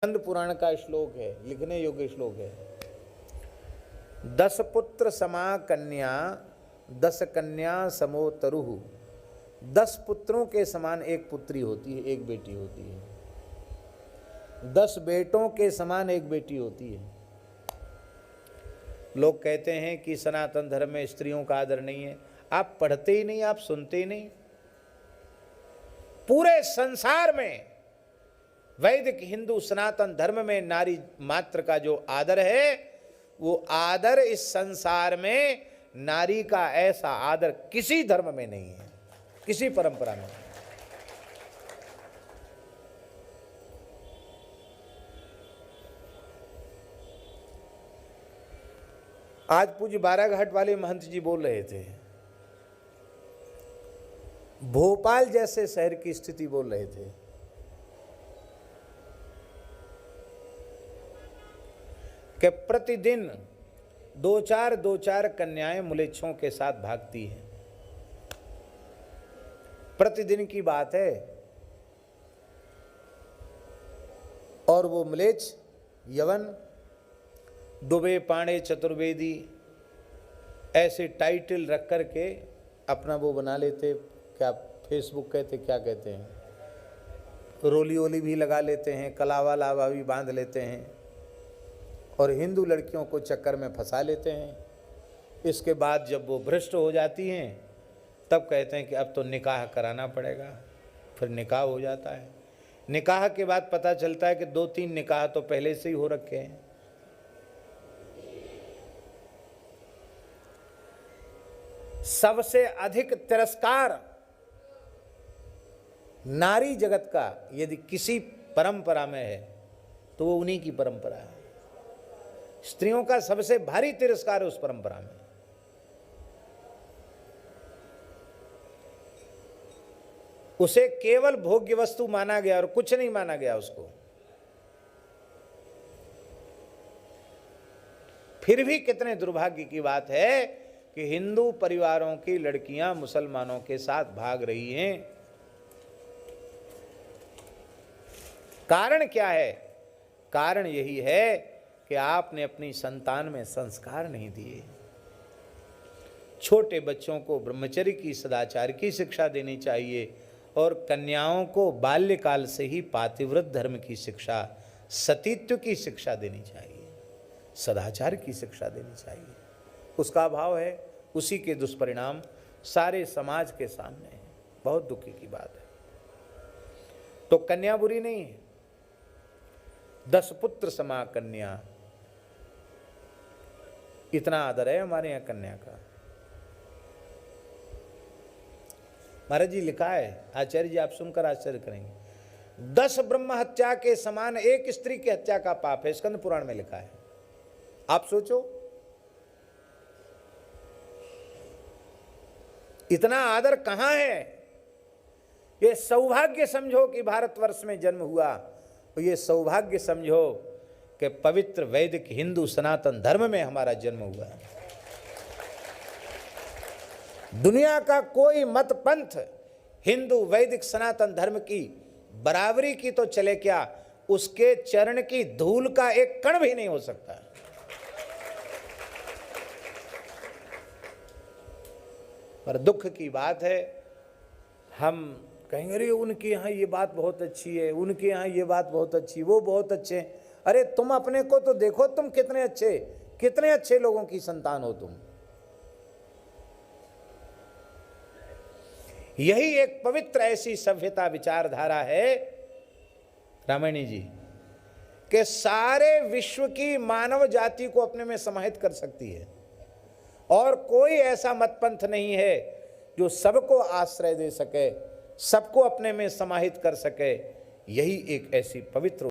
स्कंद पुराण का श्लोक है, लिखने योग्य श्लोक है। 10 पुत्र समा कन्या 10 कन्या समो तरुः। 10 पुत्रों के समान एक पुत्री होती है, एक बेटी होती है। 10 बेटों के समान एक बेटी होती है। लोग कहते हैं कि सनातन धर्म में स्त्रियों का आदर नहीं है। आप पढ़ते ही नहीं, आप सुनते ही नहीं। पूरे संसार में वैदिक हिंदू सनातन धर्म में नारी मात्र का जो आदर है, वो आदर इस संसार में नारी का ऐसा आदर किसी धर्म में नहीं है, किसी परंपरा में। आज पूज्य बाराघाट वाले महंत जी बोल रहे थे, भोपाल जैसे शहर की स्थिति बोल रहे थे। कि प्रतिदिन 2-4 कन्याएं मुलेच्छों के साथ भागती हैं। प्रतिदिन की बात है। और वो म्लेच्छ यवन दुबे पांडे चतुर्वेदी ऐसे टाइटल रख कर के अपना वो बना लेते, क्या फेसबुक कहते, क्या कहते हैं, रोली ओली भी लगा लेते हैं, कलावा लावा भी बांध लेते हैं और हिंदू लड़कियों को चक्कर में फंसा लेते हैं। इसके बाद जब वो भ्रष्ट हो जाती हैं तब कहते हैं कि अब तो निकाह कराना पड़ेगा। फिर निकाह हो जाता है। निकाह के बाद पता चलता है कि 2-3 निकाह तो पहले से ही हो रखे हैं। सबसे अधिक तिरस्कार नारी जगत का यदि किसी परंपरा में है तो वो उन्हीं की परंपरा है। स्त्रियों का सबसे भारी तिरस्कार है उस परंपरा में। उसे केवल भोग्य वस्तु माना गया और कुछ नहीं माना गया उसको। फिर भी कितने दुर्भाग्य की बात है कि हिंदू परिवारों की लड़कियां मुसलमानों के साथ भाग रही हैं। कारण क्या है? कारण यही है कि आपने अपनी संतान में संस्कार नहीं दिए। छोटे बच्चों को ब्रह्मचर्य की, सदाचार की शिक्षा देनी चाहिए और कन्याओं को बाल्यकाल से ही पातिव्रत धर्म की शिक्षा, सतीत्व की शिक्षा देनी चाहिए, सदाचार की शिक्षा देनी चाहिए। उसका अभाव है, उसी के दुष्परिणाम सारे समाज के सामने हैं। बहुत दुखी की बात है। तो कन्या बुरी नहीं है। 10 पुत्र समा कन्या, इतना आदर है हमारे यहाँ कन्या का। महाराज जी लिखा है, आचार्य जी आप सुनकर आश्चर्य करेंगे, 10 ब्रह्म हत्या के समान एक स्त्री की हत्या का पाप है। स्कंद पुराण में लिखा है। आप सोचो, इतना आदर कहां है? ये सौभाग्य समझो कि भारतवर्ष में जन्म हुआ, और ये सौभाग्य समझो कि पवित्र वैदिक हिंदू सनातन धर्म में हमारा जन्म हुआ। दुनिया का कोई मत पंथ हिंदू वैदिक सनातन धर्म की बराबरी की तो चले क्या, उसके चरण की धूल का एक कण भी नहीं हो सकता। पर दुख की बात है, हम कहेंगे अरे उनके यहाँ ये बात बहुत अच्छी है, उनके यहाँ ये बात बहुत अच्छी, वो बहुत अच्छे हैं। अरे तुम अपने को तो देखो, तुम कितने अच्छे लोगों की संतान हो तुम। यही एक पवित्र ऐसी सभ्यता विचारधारा है रामायणी जी, कि सारे विश्व की मानव जाति को अपने में समाहित कर सकती है। और कोई ऐसा मतपंथ नहीं है जो सबको आश्रय दे सके, सबको अपने में समाहित कर सके। यही एक ऐसी पवित्र